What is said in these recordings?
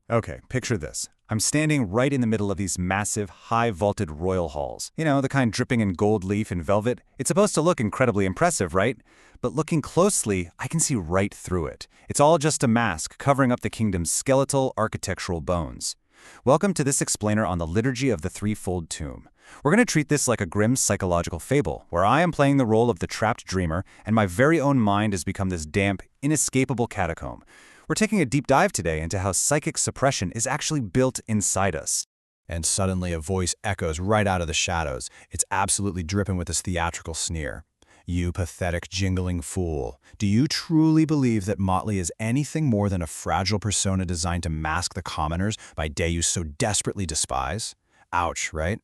Okay, picture this. I'm standing right in the middle of these massive, high-vaulted royal halls. You know, the kind dripping in gold leaf and velvet. It's supposed to look incredibly impressive, right? But looking closely, I can see right through it. It's all just a mask covering up the kingdom's skeletal architectural bones. Welcome to this explainer on the liturgy of the Threefold Tomb. We're going to treat this like a grim psychological fable, where I am playing the role of the trapped dreamer, and my very own mind has become this damp, inescapable catacomb. We're taking a deep dive today into how psychic suppression is actually built inside us. And suddenly a voice echoes right out of the shadows. It's absolutely dripping with this theatrical sneer. You pathetic, jingling fool. Do you truly believe that Motley is anything more than a fragile persona designed to mask the commoners by day you so desperately despise? Ouch, right?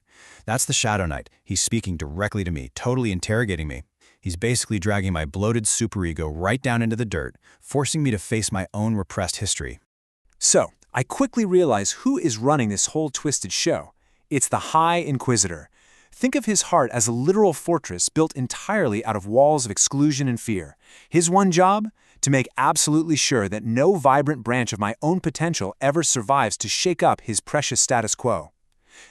That's the Shadow Knight. He's speaking directly to me, totally interrogating me. He's basically dragging my bloated superego right down into the dirt, forcing me to face my own repressed history. So, I quickly realize who is running this whole twisted show. It's the High Inquisitor. Think of his heart as a literal fortress built entirely out of walls of exclusion and fear. His one job? To make absolutely sure that no vibrant branch of my own potential ever survives to shake up his precious status quo.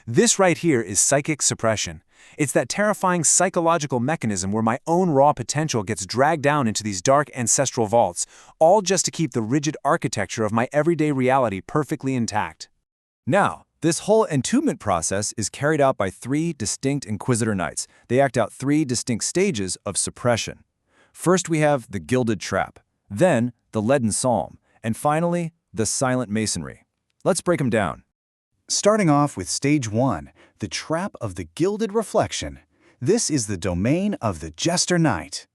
This right here is psychic suppression. It's that terrifying psychological mechanism where my own raw potential gets dragged down into these dark ancestral vaults, all just to keep the rigid architecture of my everyday reality perfectly intact. Now, this whole entombment process is carried out by three distinct Inquisitor Knights. They act out three distinct stages of suppression. First, we have the Gilded Trap, then the Leaden Psalm, and finally, the Silent Masonry. Let's break them down. Starting off with Stage 1, the Trap of the Gilded Reflection. This is the domain of the Jester Knight.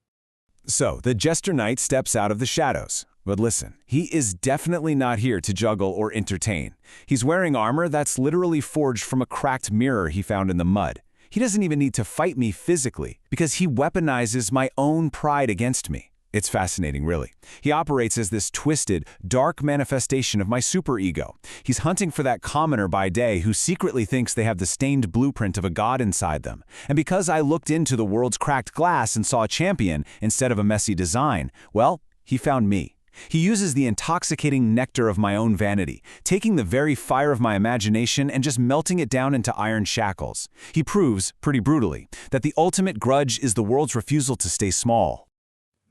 So, the Jester Knight steps out of the shadows. But listen, he is definitely not here to juggle or entertain. He's wearing armor that's literally forged from a cracked mirror he found in the mud. He doesn't even need to fight me physically, because he weaponizes my own pride against me. It's fascinating, really. He operates as this twisted, dark manifestation of my superego. He's hunting for that commoner by day who secretly thinks they have the stained blueprint of a god inside them. And because I looked into the world's cracked glass and saw a champion instead of a messy design, well, he found me. He uses the intoxicating nectar of my own vanity, taking the very fire of my imagination and just melting it down into iron shackles. He proves, pretty brutally, that the ultimate grudge is the world's refusal to stay small.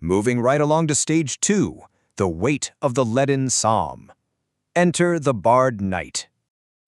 Moving right along to Stage 2, the Weight of the Leaden Psalm. Enter the Bard Knight.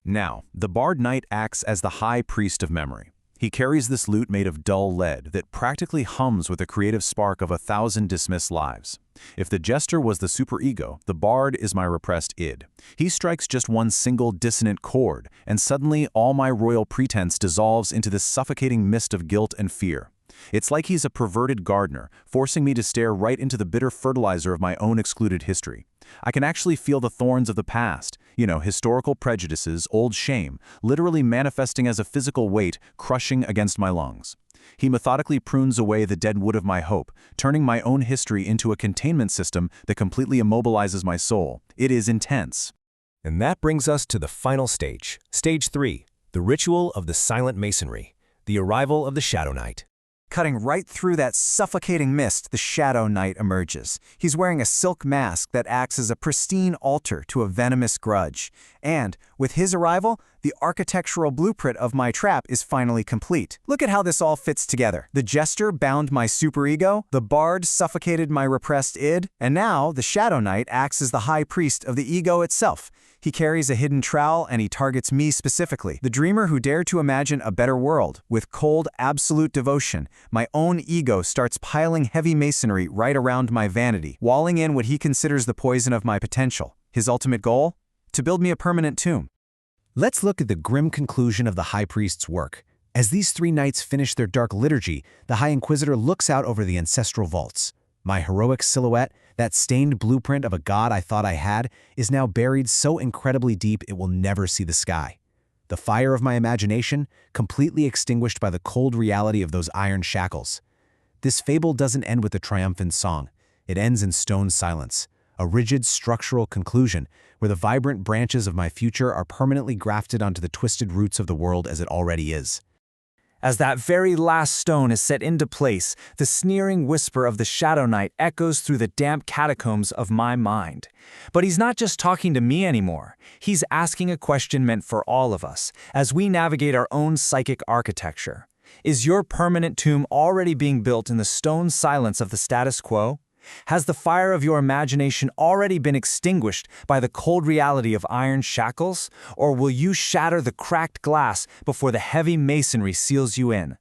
Now, the Bard Knight acts as the high priest of memory. He carries this lute made of dull lead that practically hums with the creative spark of 1,000 dismissed lives. If the jester was the superego, the bard is my repressed id. He strikes just one single dissonant chord, and suddenly all my royal pretense dissolves into this suffocating mist of guilt and fear. It's like he's a perverted gardener, forcing me to stare right into the bitter fertilizer of my own excluded history. I can actually feel the thorns of the past, historical prejudices, old shame, literally manifesting as a physical weight crushing against my lungs. He methodically prunes away the dead wood of my hope, turning my own history into a containment system that completely immobilizes my soul. It is intense. And that brings us to the final stage, Stage 3, the Ritual of the Silent Masonry, the Arrival of the Shadow Knight. Cutting right through that suffocating mist, the Shadow Knight emerges. He's wearing a silk mask that acts as a pristine altar to a venomous grudge. And, with his arrival, the architectural blueprint of my trap is finally complete. Look at how this all fits together. The jester bound my superego, the bard suffocated my repressed id, and now the Shadow Knight acts as the high priest of the ego itself. He carries a hidden trowel and he targets me specifically, the dreamer who dared to imagine a better world. With cold, absolute devotion, my own ego starts piling heavy masonry right around my vanity, walling in what he considers the poison of my potential. His ultimate goal? To build me a permanent tomb. Let's look at the grim conclusion of the High Priest's work. As these three knights finish their dark liturgy, the High Inquisitor looks out over the ancestral vaults. My heroic silhouette, that stained blueprint of a god I thought I had, is now buried so incredibly deep it will never see the sky. The fire of my imagination, completely extinguished by the cold reality of those iron shackles. This fable doesn't end with a triumphant song. It ends in stone silence, a rigid structural conclusion where the vibrant branches of my future are permanently grafted onto the twisted roots of the world as it already is. As that very last stone is set into place, the sneering whisper of the Shadow Knight echoes through the damp catacombs of my mind. But he's not just talking to me anymore. He's asking a question meant for all of us, as we navigate our own psychic architecture. Is your permanent tomb already being built in the stone silence of the status quo? Has the fire of your imagination already been extinguished by the cold reality of iron shackles? Or will you shatter the cracked glass before the heavy masonry seals you in?